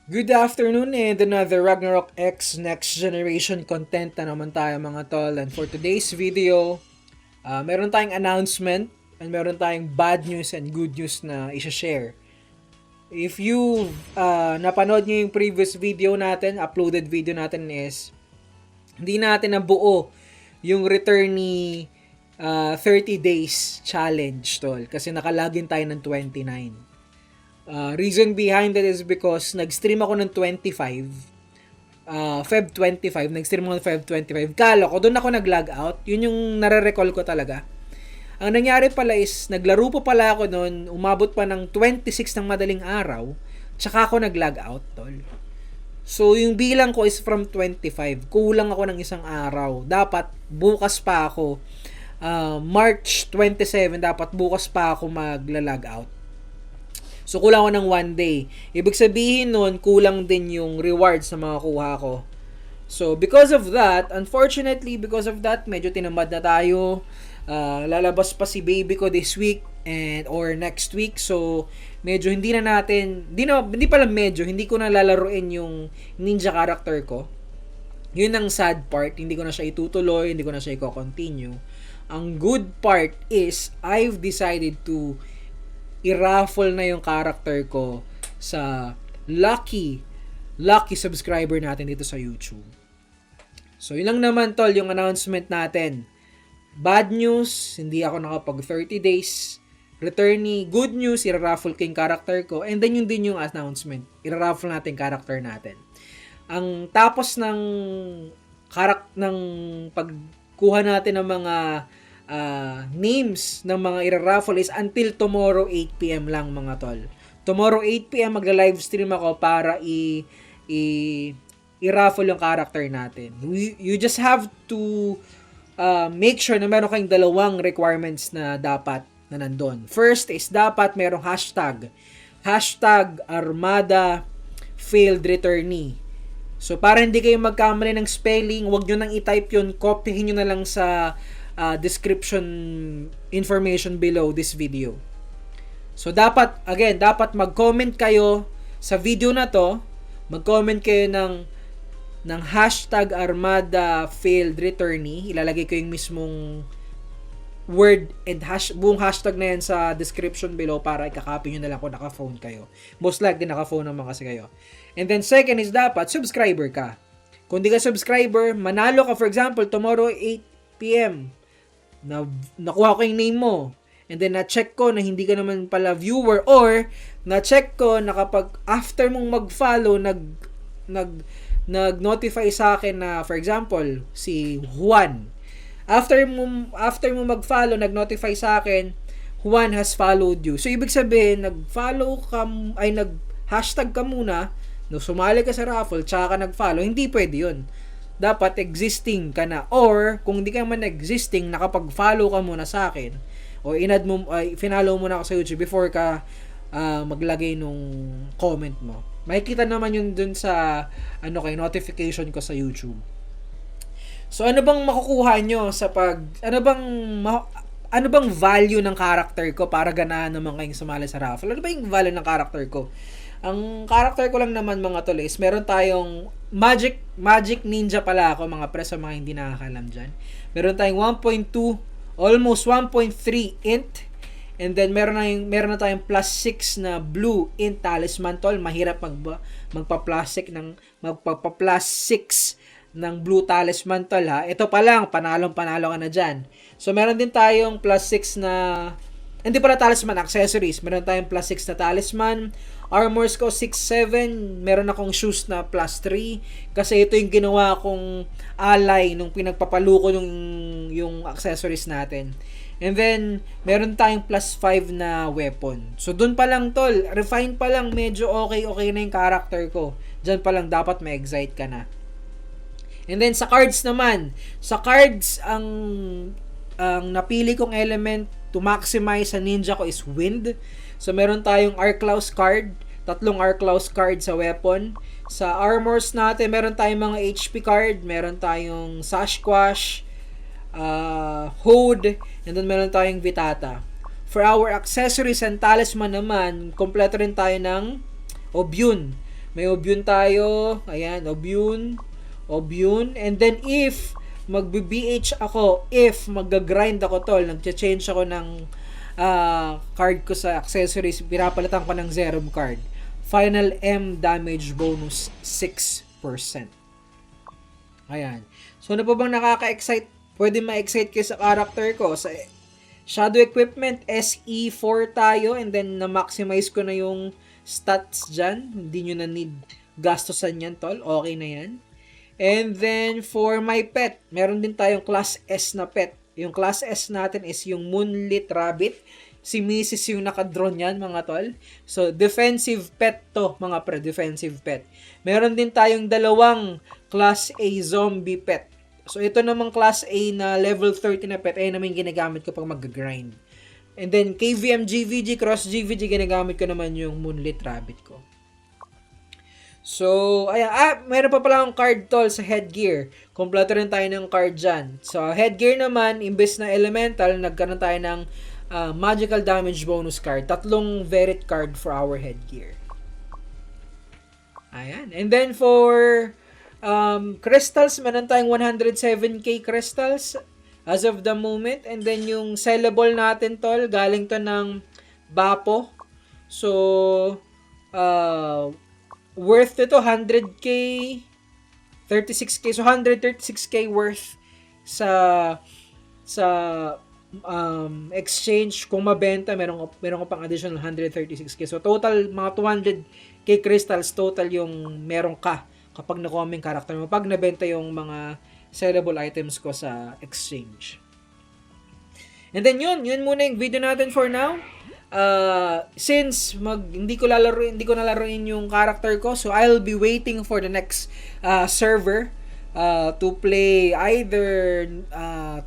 Good afternoon and another Ragnarok X Next Generation content na naman tayo mga tol. And for today's video, meron tayong announcement and meron tayong bad news and good news na isa-share. If you napanood nyo yung previous video natin, uploaded video natin is hindi natin nabuo yung return ni 30 days challenge tol kasi nakalagin tayo ng 29. Reason behind that is because nag-stream ako ng 25, Feb 25, nag-stream ako ng Feb 25. Kala ko, doon ako nag-log out. Yun yung nare-recall ko talaga. Ang nangyari pala is, naglaro pa pala ako noon, umabot pa ng 26 ng madaling araw, tsaka ako nag-log out, tol. So, yung bilang ko is from 25. Kulang ako ng isang araw. Dapat, bukas pa ako. March 27, dapat bukas pa ako magla-log out. So, kulang ako ng 1 day. Ibig sabihin nun, kulang din yung rewards na mga kuha ko. So, because of that, unfortunately, because of that, medyo tinamad na tayo. Lalabas pa si baby ko this week or next week. So, medyo hindi ko na lalaruin yung ninja character ko. Yun ang sad part. Hindi ko na siya itutuloy, hindi ko na siya i-continue. Ang good part is, I've decided to i-raffle na yung character ko sa lucky subscriber natin dito sa YouTube. So, yun lang naman tol yung announcement natin. Bad news, hindi ako nakapag 30 days. Returnee, good news, i-raffle ko yung character ko. And then yun din yung announcement. I-raffle natin character natin. Ang tapos ng pagkuha natin ng mga names ng mga ira-raffle is until tomorrow 8pm lang mga tol. Tomorrow 8pm magla-live stream ako para i-raffle yung character natin. You just have to make sure na meron kayong dalawang requirements na dapat na nandun. First is dapat merong hashtag Armada failed returnee. So para hindi kayo magkamali ng spelling, wag nyo nang i-type yun, copyhin nyo na lang sa description information below this video. So dapat mag-comment kayo sa video na to, mag-comment kayo ng hashtag Armada failed returnee. Ilalagay ko yung mismong word and buong hashtag na yan sa description below para ikakopy nyo na lang kung naka-phone kayo. Most likely naka-phone naman kasi kayo. And then second is dapat subscriber ka. Kung di ka subscriber, manalo ka, for example, tomorrow 8pm. Nakuha ko yung name mo. And then na-check ko na hindi ka naman pala viewer, or na-check ko na kapag after mong mag-follow nag-notify sa akin na, for example, si Juan. After mo mag-follow, nag-notify sa akin, Juan has followed you. So ibig sabihin, nag-hashtag ka muna, no, sumali ka sa raffle, tsaka ka nag-follow. Hindi pwede 'yun. Dapat existing ka na, or kung hindi ka man existing, nakapag-follow ka muna sa akin o finollow mo na ako sa YouTube before ka maglagay nung comment mo. Makikita naman yun dun sa notification ko sa YouTube. So ano bang makukuha nyo sa ano bang value ng character ko para ganahan naman kayong sumali sa raffle? Ano ba yung value ng character ko? Ang character ko lang naman mga tol is meron tayong magic ninja pala ako mga pre sa mga hindi nakakalam dyan. Meron tayong 1.2, almost 1.3 int. And then meron na tayong plus 6 na blue int talisman tol. Mahirap magpa-plus 6 ng blue talisman tol ha. Ito pa lang, panalo ka na dyan. So meron din tayong plus 6 na, hindi pala talisman, accessories. Meron tayong plus 6 na talisman. Armors ko 6-7. Meron akong shoes na plus 3. Kasi ito yung ginawa kong alay nung pinagpapaluko yung accessories natin. And then, meron tayong plus 5 na weapon. So, dun pa lang tol. Refine pa lang. Medyo okay na yung character ko. Dyan pa lang dapat ma-excite ka na. And then, sa cards naman. Sa cards, ang napili kong element to maximize sa ninja ko is wind. So, meron tayong Arclaus card. 3 Arclaus card sa weapon. Sa armors natin, meron tayong mga HP card. Meron tayong Sasquatch, Hode, and then meron tayong Vitata. For our accessories and talisman naman, kompleto rin tayo ng Obyun. May Obyun tayo. Ayan, Obyun. Obyun. And then if magbe-BH ako, if mag-grind ako tol, nag-change ako ng card ko sa accessories, pinapalitan ko ng Zerum card. Final M damage bonus 6%. Ayan. So, ano pa bang nakaka-excite? Pwede ma-excite kayo sa character ko. Sa Shadow Equipment, SE4 tayo. And then, na-maximize ko na yung stats dyan. Hindi nyo na need gastosan yan, tol. Okay na yan. And then, for my pet, meron din tayong Class S na pet. Yung Class S natin is yung Moonlit Rabbit. Si Mrs. yung naka-draw niyan, mga tol. So, defensive pet to, mga pre. Defensive pet. Meron din tayong dalawang Class A zombie pet. So, ito namang Class A na level 30 na pet, ay naman ginagamit ko pag mag-grind. And then, KVM GVG, Cross GVG, ginagamit ko naman yung Moonlit Rabbit ko. So, ayan. Meron pa pala akong card tol sa headgear. Kompleto rin tayo ng card dyan. So, headgear naman, imbes na elemental, nagkaroon tayo ng magical damage bonus card. 3 Verit card for our headgear. Ayan. And then for crystals, meron tayong 107k crystals as of the moment. And then yung sellable natin tol, galing to ng Bapo. So, worth ito 100k, 36k. So 136k worth sa exchange. Kung mabenta, meron ko pang additional 136k. So total mga 200k crystals total yung meron ka kapag nakuha mo yung character mo pag nabenta yung mga sellable items ko sa exchange. And then yun muna yung video natin for now. Since hindi ko nalaruin yung character ko, so I'll be waiting for the next server to play either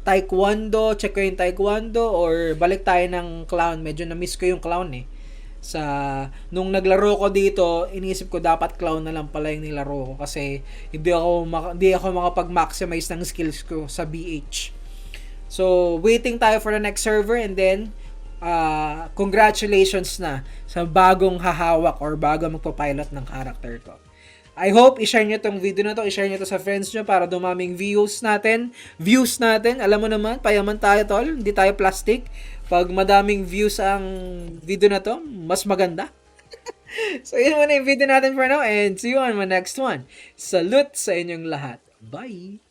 Taekwondo, check ko yung Taekwondo, or balik tayo ng Clown. Medyo na-miss ko yung Clown eh. Nung naglaro ko dito, inisip ko dapat Clown na lang pala yung nilaro ko kasi hindi ako makapag-maximize ng skills ko sa BH. So, waiting tayo for the next server, and then congratulations na sa bagong hahawak or bagong magpapilot ng character ko. I hope i-share nyo tong video na to, i-share nyo to sa friends nyo para dumaming views natin. Alam mo naman, payaman tayo tol, hindi tayo plastic. Pag madaming views ang video na to, mas maganda. So yun muna yung video natin for now, and see you on my next one. Salute sa inyong lahat. Bye!